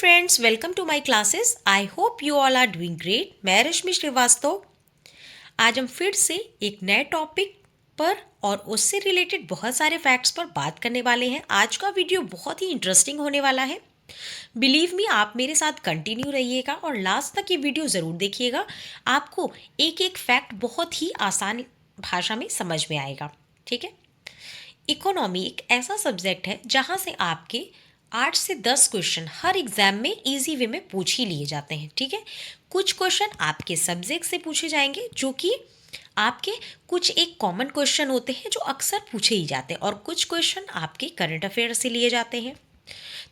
Friends, welcome to my classes. I hope you all are doing great. मैं रश्मि श्रीवास्तव। आज हम फिर से एक नए टॉपिक पर और उससे रिलेटेड बहुत सारे फैक्ट्स पर बात करने वाले हैं। आज का वीडियो बहुत ही इंटरेस्टिंग होने वाला है। बिलीव मी, आप मेरे साथ कंटिन्यू रहिएगा और लास्ट तक ये वीडियो ज़रूर देखिएगा। आपको एक एक फैक्ट बहुत ही आसान भाषा में समझ में आएगा। ठीक है। इकोनॉमी एक ऐसा सब्जेक्ट है जहाँ से आपके 8 से 10 क्वेश्चन हर एग्जाम में इजी वे में पूछ ही लिए जाते हैं। ठीक है। कुछ क्वेश्चन आपके सब्जेक्ट से पूछे जाएंगे जो कि आपके कुछ एक कॉमन क्वेश्चन होते हैं जो अक्सर पूछे ही जाते हैं, और कुछ क्वेश्चन आपके करंट अफेयर से लिए जाते हैं।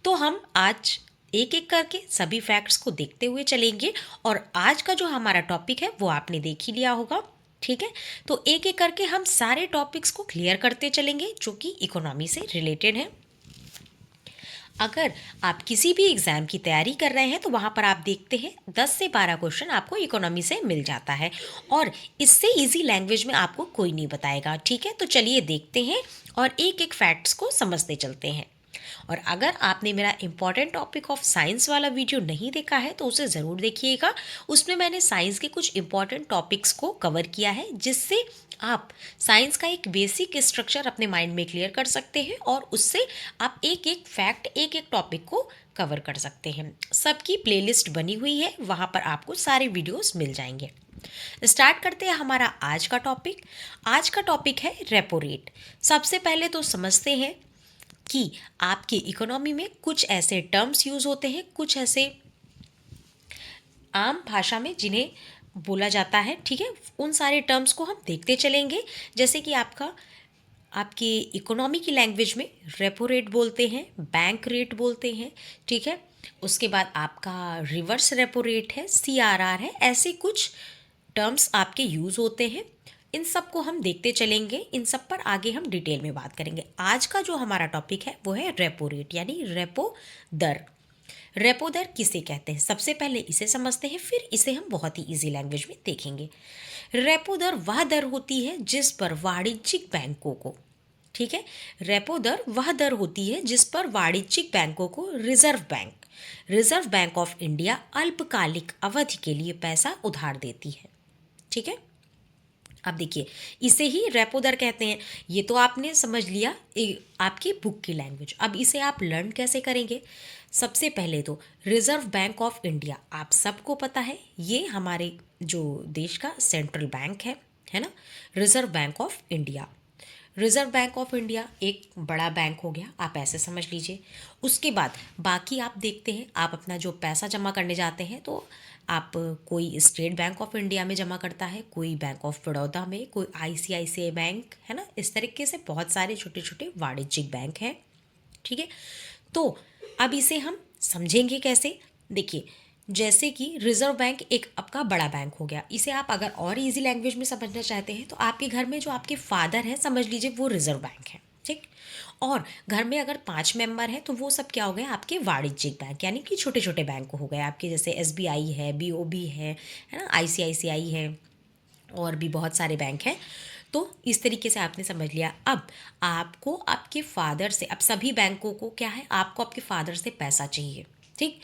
तो हम आज एक एक करके सभी फैक्ट्स को देखते हुए चलेंगे, और आज का जो हमारा टॉपिक है वो आपने देख ही लिया होगा। ठीक है। तो एक एक करके हम सारे टॉपिक्स को क्लियर करते चलेंगे जो कि इकोनॉमी से रिलेटेड हैं। अगर आप किसी भी एग्ज़ाम की तैयारी कर रहे हैं तो वहाँ पर आप देखते हैं 10 से 12 क्वेश्चन आपको इकोनॉमी से मिल जाता है, और इससे इजी लैंग्वेज में आपको कोई नहीं बताएगा। ठीक है। तो चलिए देखते हैं और एक एक फैक्ट्स को समझते चलते हैं। और अगर आपने मेरा इम्पॉर्टेंट टॉपिक ऑफ साइंस वाला वीडियो नहीं देखा है तो उसे ज़रूर देखिएगा। उसमें मैंने साइंस के कुछ इम्पॉर्टेंट टॉपिक्स को कवर किया है, जिससे आप साइंस का एक बेसिक स्ट्रक्चर अपने माइंड में क्लियर कर सकते हैं, और उससे आप एक एक फैक्ट, एक एक टॉपिक को कवर कर सकते हैं। सबकी प्लेलिस्ट बनी हुई है, वहाँ पर आपको सारे वीडियोस मिल जाएंगे। स्टार्ट करते हैं हमारा आज का टॉपिक। आज का टॉपिक है रेपो रेट। सबसे पहले तो समझते हैं कि आपकी इकोनॉमी में कुछ ऐसे टर्म्स यूज़ होते हैं, कुछ ऐसे आम भाषा में जिन्हें बोला जाता है। ठीक है। उन सारे टर्म्स को हम देखते चलेंगे। जैसे कि आपकी इकोनॉमी की लैंग्वेज में रेपो रेट बोलते हैं, बैंक रेट बोलते हैं। ठीक है। उसके बाद आपका रिवर्स रेपो रेट है, CRR है। ऐसे कुछ टर्म्स आपके यूज़ होते हैं। इन सब को हम देखते चलेंगे, इन सब पर आगे हम डिटेल में बात करेंगे। आज का जो हमारा टॉपिक है वो है रेपो रेट, यानी रेपो दर। रेपो दर किसे कहते हैं, सबसे पहले इसे समझते हैं, फिर इसे हम बहुत ही इजी लैंग्वेज में देखेंगे। रेपो दर वह दर होती है जिस पर वाणिज्यिक बैंकों को, ठीक है, रेपो दर वह दर होती है जिस पर वाणिज्यिक बैंकों को रिजर्व बैंक ऑफ इंडिया अल्पकालिक अवधि के लिए पैसा उधार देती है। ठीक है। अब देखिए, इसे ही रेपो दर कहते हैं। ये तो आपने समझ लिया आपकी बुक की लैंग्वेज। अब इसे आप लर्न कैसे करेंगे? सबसे पहले तो रिजर्व बैंक ऑफ इंडिया, आप सबको पता है, ये हमारे जो देश का सेंट्रल बैंक है ना। Reserve bank of India, reserve bank of India एक बड़ा बैंक हो गया, आप ऐसे समझ लीजिए। उसके बाद बाकी आप देखते हैं, आप अपना जो पैसा जमा करने जाते हैं तो आप, कोई स्टेट बैंक ऑफ इंडिया में जमा करता है, कोई बैंक ऑफ बड़ौदा में, कोई ICICI बैंक, है ना। इस तरीके से बहुत सारे छोटे छोटे वाणिज्यिक बैंक हैं। ठीक है। तो अब इसे हम समझेंगे कैसे? देखिए, जैसे कि रिजर्व बैंक एक आपका बड़ा बैंक हो गया, इसे आप अगर और इजी लैंग्वेज में समझना चाहते हैं तो आपके घर में जो आपके फादर हैं, समझ लीजिए वो रिजर्व बैंक है। ठीक। और घर में अगर 5 मेंबर हैं तो वो सब क्या हो गए? आपके वाणिज्यिक बैंक, यानी कि छोटे छोटे बैंक हो गए आपके, जैसे SBI है, BOB है ना, ICICI है, और भी बहुत सारे बैंक हैं। तो इस तरीके से आपने समझ लिया। अब आपको आपके फादर से, अब सभी बैंकों को क्या है, आपको आपके फादर से पैसा चाहिए। ठीक।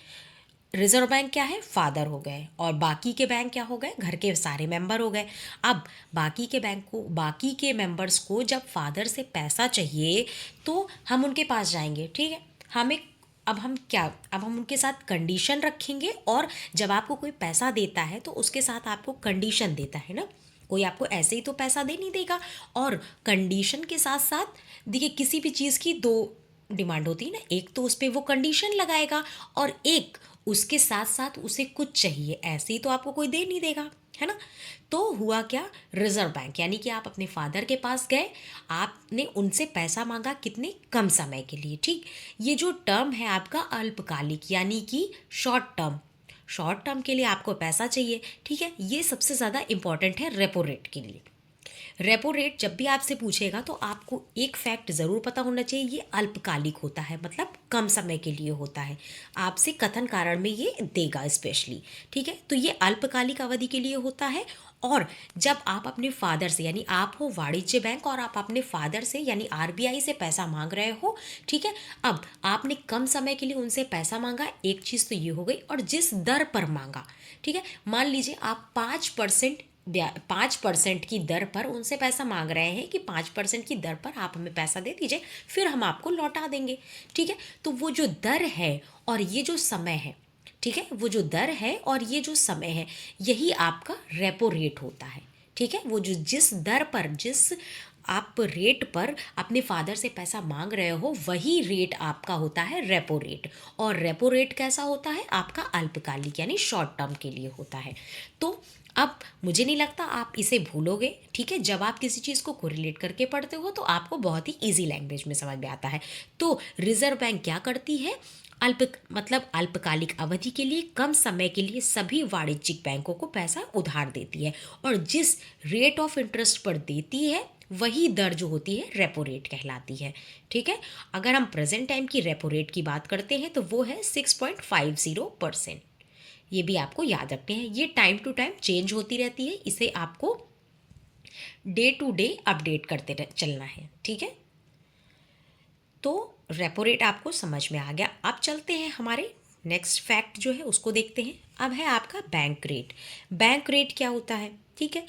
रिजर्व बैंक क्या है? फादर हो गए, और बाकी के बैंक क्या हो गए? घर के सारे मेंबर हो गए। अब बाकी के बैंक को, बाकी के मेंबर्स को जब फादर से पैसा चाहिए तो हम उनके पास जाएंगे। ठीक है। अब हम उनके साथ कंडीशन रखेंगे, और जब आपको कोई पैसा देता है तो उसके साथ आपको कंडीशन देता है ना। कोई आपको ऐसे ही तो पैसा दे नहीं देगा। और कंडीशन के साथ साथ देखिए, किसी भी चीज़ की दो डिमांड होती है ना, एक तो उस पर वो कंडीशन लगाएगा, और एक उसके साथ साथ उसे कुछ चाहिए, ऐसे ही तो आपको कोई दे नहीं देगा, है ना। तो हुआ क्या? रिजर्व बैंक, यानी कि आप अपने फादर के पास गए, आपने उनसे पैसा मांगा, कितने कम समय के लिए। ठीक। ये जो टर्म है आपका अल्पकालिक, यानी कि शॉर्ट टर्म के लिए आपको पैसा चाहिए। ठीक है। ये सबसे ज़्यादा इंपॉर्टेंट है रेपो रेट के लिए। रेपो रेट जब भी आपसे पूछेगा तो आपको एक फैक्ट ज़रूर पता होना चाहिए, ये अल्पकालिक होता है, मतलब कम समय के लिए होता है। आपसे कथन कारण में ये देगा स्पेशली, ठीक है। तो ये अल्पकालिक अवधि के लिए होता है। और जब आप अपने फादर से, यानी आप हो वाणिज्य बैंक और आप अपने फादर से यानी आरबीआई से पैसा मांग रहे हो, ठीक है। अब आपने कम समय के लिए उनसे पैसा मांगा, एक चीज़ तो ये हो गई, और जिस दर पर मांगा, ठीक है। मान लीजिए आप 5% की दर पर उनसे पैसा मांग रहे हैं कि 5% की दर पर आप हमें पैसा दे दीजिए, फिर हम आपको लौटा देंगे, ठीक है। तो वो जो दर है और ये जो समय है, ठीक है, वो जो दर है और ये जो समय है, यही आपका रेपो रेट होता है, ठीक है। वो जो जिस दर पर, जिस आप रेट पर अपने फादर से पैसा मांग रहे हो, वही रेट आपका होता है रेपो रेट। और रेपो रेट कैसा होता है? आपका अल्पकालिक यानी शॉर्ट टर्म के लिए होता है। तो अब मुझे नहीं लगता आप इसे भूलोगे, ठीक है। जब आप किसी चीज़ को कोरिलेट करके पढ़ते हो तो आपको बहुत ही इजी लैंग्वेज में समझ में आता है। तो रिजर्व बैंक क्या करती है? अल्पकालिक अवधि के लिए, कम समय के लिए सभी वाणिज्यिक बैंकों को पैसा उधार देती है, और जिस रेट ऑफ इंटरेस्ट पर देती है वही दर जो होती है रेपो रेट कहलाती है, ठीक है। अगर हम प्रेजेंट टाइम की रेपो रेट की बात करते हैं तो वो है 6.50%। ये भी आपको याद रखते हैं, ये टाइम टू टाइम चेंज होती रहती है, इसे आपको डे टू डे अपडेट करते चलना है, ठीक है। तो रेपो रेट आपको समझ में आ गया। अब चलते हैं हमारे नेक्स्ट फैक्ट जो है उसको देखते हैं। अब है आपका बैंक रेट। बैंक रेट क्या होता है, ठीक है।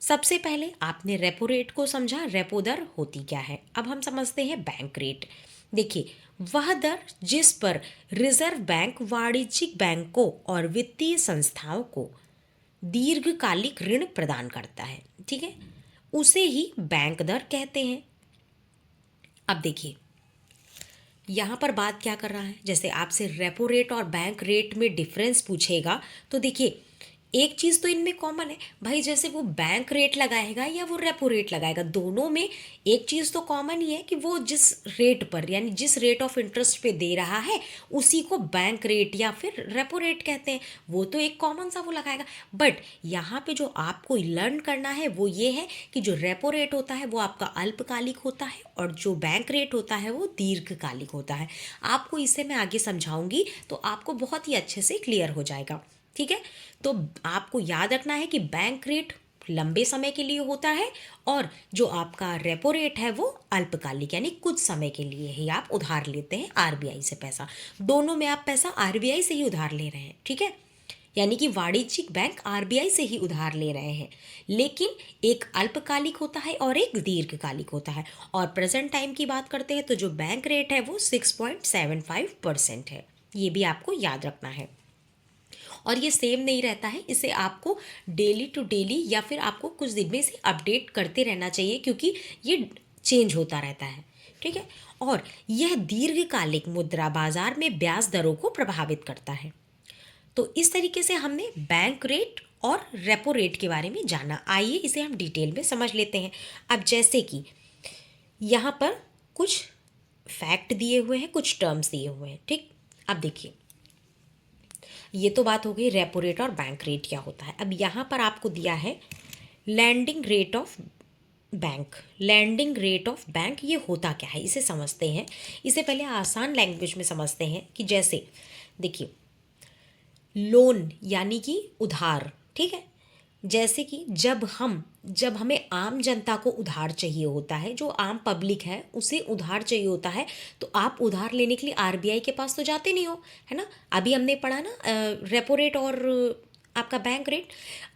सबसे पहले आपने रेपो रेट को समझा, रेपो दर होती क्या है। अब हम समझते हैं बैंक रेट। देखिए, वह दर जिस पर रिजर्व बैंक वाणिज्यिक बैंकों और वित्तीय संस्थाओं को दीर्घकालिक ऋण प्रदान करता है, ठीक है, उसे ही बैंक दर कहते हैं। अब देखिए, यहाँ पर बात क्या कर रहा है, जैसे आपसे रेपो रेट और बैंक रेट में डिफरेंस पूछेगा तो देखिए, एक चीज़ तो इनमें कॉमन है भाई, जैसे वो बैंक रेट लगाएगा या वो रेपो रेट लगाएगा, दोनों में एक चीज़ तो कॉमन ही है कि वो जिस रेट पर यानी जिस रेट ऑफ इंटरेस्ट पे दे रहा है उसी को बैंक रेट या फिर रेपो रेट कहते हैं। वो तो एक कॉमन सा वो लगाएगा। बट यहाँ पे जो आपको लर्न करना है वो ये है कि जो रेपो रेट होता है वो आपका अल्पकालिक होता है और जो बैंक रेट होता है वो दीर्घकालिक होता है। आपको इसे मैं आगे समझाऊंगी तो आपको बहुत ही अच्छे से क्लियर हो जाएगा, ठीक है। तो आपको याद रखना है कि बैंक रेट लंबे समय के लिए होता है और जो आपका रेपो रेट है वो अल्पकालिक यानी कुछ समय के लिए ही आप उधार लेते हैं आरबीआई से पैसा। दोनों में आप पैसा आरबीआई से ही उधार ले रहे हैं, ठीक है। यानी कि वाणिज्यिक बैंक आरबीआई से ही उधार ले रहे हैं, लेकिन एक अल्पकालिक होता है और एक दीर्घकालिक होता है। और प्रेजेंट टाइम की बात करते हैं तो जो बैंक रेट है वो 6.75% है। ये भी आपको याद रखना है। और ये सेम नहीं रहता है, इसे आपको डेली टू डेली या फिर आपको कुछ दिन में इसे अपडेट करते रहना चाहिए क्योंकि ये चेंज होता रहता है, ठीक है। और यह दीर्घकालिक मुद्रा बाजार में ब्याज दरों को प्रभावित करता है। तो इस तरीके से हमने बैंक रेट और रेपो रेट के बारे में जाना। आइए इसे हम डिटेल में समझ लेते हैं। अब जैसे कि यहाँ पर कुछ फैक्ट दिए हुए हैं, कुछ टर्म्स दिए हुए हैं, ठीक। अब देखिए, ये तो बात हो गई रेपो रेट और बैंक रेट क्या होता है। अब यहाँ पर आपको दिया है landing rate of bank. Landing rate of bank ये होता क्या है, इसे समझते हैं। इसे पहले आसान लैंग्वेज में समझते हैं कि जैसे देखिए, लोन यानी कि उधार, ठीक है। जैसे कि जब हमें आम जनता को उधार चाहिए होता है, जो आम पब्लिक है उसे उधार चाहिए होता है, तो आप उधार लेने के लिए आरबीआई के पास तो जाते नहीं हो, है ना। अभी हमने पढ़ा ना रेपो रेट और आपका बैंक रेट।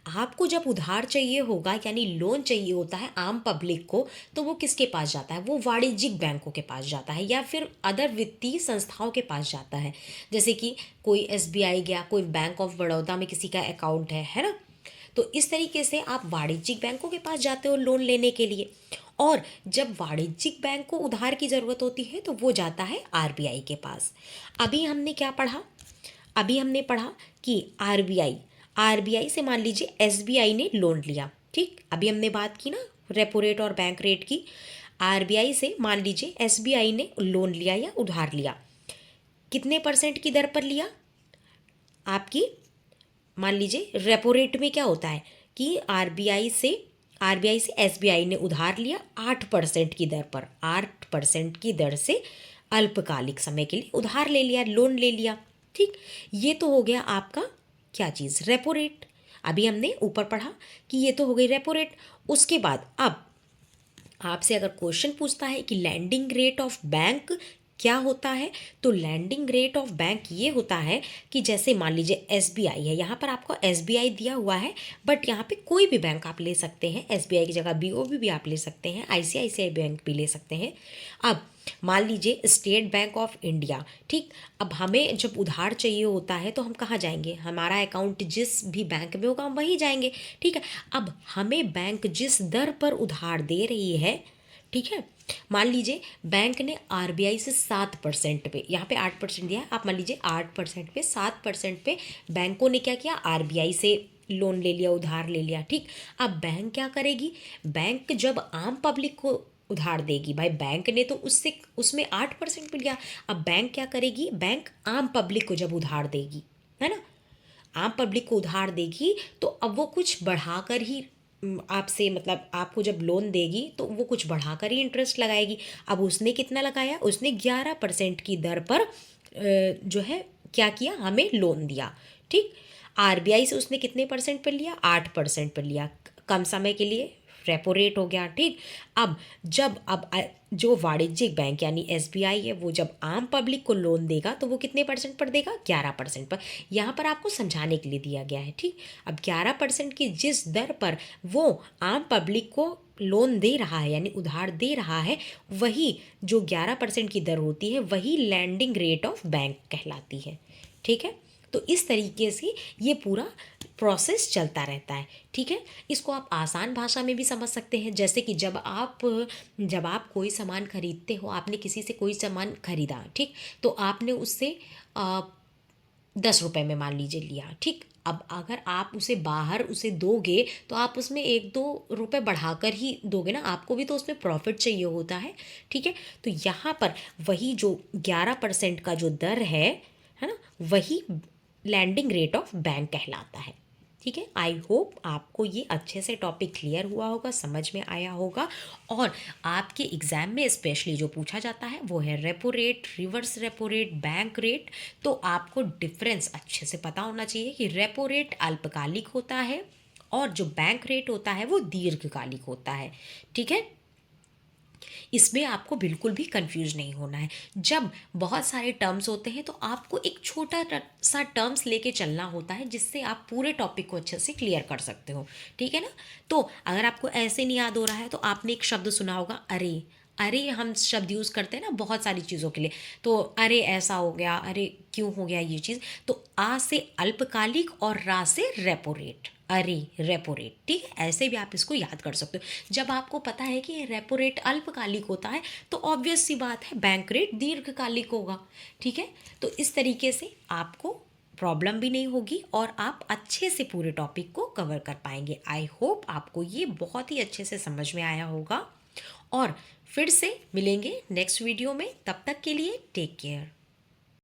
आपको जब उधार चाहिए होगा यानी लोन चाहिए होता है आम पब्लिक को, तो वो किसके पास जाता है? वो वाणिज्यिक बैंकों के पास जाता है या फिर अदर वित्तीय संस्थाओं के पास जाता है। जैसे कि कोई एसबीआई गया, कोई बैंक ऑफ बड़ौदा में किसी का अकाउंट है ना। तो इस तरीके से आप वाणिज्यिक बैंकों के पास जाते हो लोन लेने के लिए। और जब वाणिज्यिक बैंक को उधार की ज़रूरत होती है तो वो जाता है आरबीआई के पास। अभी हमने क्या पढ़ा? अभी हमने पढ़ा कि आरबीआई से मान लीजिए एसबीआई ने लोन लिया, ठीक। अभी हमने बात की ना रेपो रेट और बैंक रेट की। आरबीआई से मान लीजिए एसबीआई ने लोन लिया या उधार लिया, कितने परसेंट की दर पर लिया? आपकी मान लीजिए रेपो रेट में क्या होता है कि आरबीआई से आरबीआई से एसबीआई ने उधार लिया 8% की दर पर, 8% की दर से अल्पकालिक समय के लिए उधार ले लिया, लोन ले लिया। ठीक, ये तो हो गया आपका क्या चीज़, रेपो रेट। अभी हमने ऊपर पढ़ा कि ये तो हो गई रेपो रेट। उसके बाद अब आपसे अगर क्वेश्चन पूछता है कि लैंडिंग रेट ऑफ बैंक क्या होता है, तो लैंडिंग रेट ऑफ बैंक ये होता है कि जैसे मान लीजिए एसबीआई है, यहाँ पर आपको एसबीआई दिया हुआ है, बट यहाँ पे कोई भी बैंक आप ले सकते हैं, एसबीआई की जगह बीओबी भी आप ले सकते हैं, आईसीआईसीआई बैंक भी ले सकते हैं। अब मान लीजिए स्टेट बैंक ऑफ इंडिया। ठीक, अब हमें जब उधार चाहिए होता है तो हम कहाँ जाएंगे, हमारा अकाउंट जिस भी बैंक में होगा हम वहीं जाएंगे। ठीक है, अब हमें बैंक जिस दर पर उधार दे रही है, ठीक है, मान लीजिए बैंक ने आरबीआई से 7% पे, यहाँ पे 8% दिया है, आप मान लीजिए 8% पे, 7% पे बैंकों ने क्या किया, आरबीआई से लोन ले लिया, उधार ले लिया। ठीक, अब बैंक क्या करेगी, बैंक जब आम पब्लिक को उधार देगी, भाई बैंक ने तो उससे उसमें 8% मिल गया, अब बैंक क्या करेगी, बैंक आम पब्लिक को जब उधार देगी, है ना, आम पब्लिक को उधार देगी, तो अब वो कुछ बढ़ाकर ही आपसे, मतलब आपको जब लोन देगी तो वो कुछ बढ़ाकर ही इंटरेस्ट लगाएगी। अब उसने कितना लगाया, उसने 11% की दर पर जो है क्या किया, हमें लोन दिया। ठीक, आरबीआई से उसने कितने परसेंट पर लिया, 8% पर लिया, कम समय के लिए, रेपो रेट हो गया। ठीक, अब जब जो वाणिज्यिक बैंक यानी एसबीआई है, वो जब आम पब्लिक को लोन देगा तो वो कितने परसेंट पर देगा, 11% पर। यहाँ पर आपको समझाने के लिए दिया गया है। ठीक, अब 11% की जिस दर पर वो आम पब्लिक को लोन दे रहा है यानी उधार दे रहा है, वही जो 11% की दर होती है वही लैंडिंग रेट ऑफ बैंक कहलाती है। ठीक है, तो इस तरीके से ये पूरा प्रोसेस चलता रहता है। ठीक है, इसको आप आसान भाषा में भी समझ सकते हैं, जैसे कि जब आप कोई सामान खरीदते हो, आपने किसी से कोई सामान खरीदा, ठीक, तो आपने उससे 10 रुपये में मान लीजिए लिया। ठीक, अब अगर आप उसे बाहर उसे दोगे तो आप उसमें 1-2 रुपये बढ़ाकर ही दोगे ना, आपको भी तो उसमें प्रॉफिट चाहिए होता है। ठीक है, तो यहाँ पर वही जो 11% का जो दर है ना, वही लैंडिंग रेट ऑफ बैंक कहलाता है। ठीक है, आई होप आपको ये अच्छे से टॉपिक क्लियर हुआ होगा, समझ में आया होगा। और आपके एग्ज़ाम में स्पेशली जो पूछा जाता है वो है repo rate, reverse repo rate, bank rate. तो आपको डिफरेंस अच्छे से पता होना चाहिए कि रेपो रेट अल्पकालिक होता है और जो बैंक रेट होता है वो दीर्घकालिक होता है। ठीक है, इसमें आपको बिल्कुल भी कंफ्यूज नहीं होना है। जब बहुत सारे टर्म्स होते हैं तो आपको एक छोटा सा टर्म्स लेके चलना होता है, जिससे आप पूरे टॉपिक को अच्छे से क्लियर कर सकते हो। ठीक है ना, तो अगर आपको ऐसे नहीं याद हो रहा है तो आपने एक शब्द सुना होगा, अरे। अरे हम शब्द यूज़ करते हैं ना बहुत सारी चीज़ों के लिए, तो अरे ऐसा हो गया, अरे क्यों हो गया ये चीज़। तो आ से अल्पकालिक और रा से रेपो रेट, अरे रेपो रेट। ठीक है, ऐसे भी आप इसको याद कर सकते हो। जब आपको पता है कि रेपो रेट अल्पकालिक होता है तो ऑब्वियस सी बात है बैंक रेट दीर्घकालिक होगा। ठीक है, तो इस तरीके से आपको प्रॉब्लम भी नहीं होगी और आप अच्छे से पूरे टॉपिक को कवर कर पाएंगे। आई होप आपको ये बहुत ही अच्छे से समझ में आया होगा और फिर से मिलेंगे नेक्स्ट वीडियो में। तब तक के लिए टेक केयर।